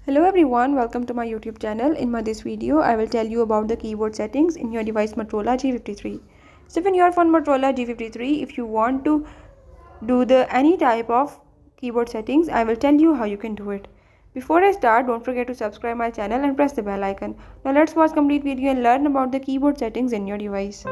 Hello everyone, welcome to my YouTube channel. In this video, I will tell you about the keyboard settings in your device Motorola G53. So when you are on Motorola G53, if you want to do any type of keyboard settings, I will tell you how you can do it. Before I start, don't forget to subscribe my channel and press the bell icon. Now let's watch complete video and learn about the keyboard settings in your device.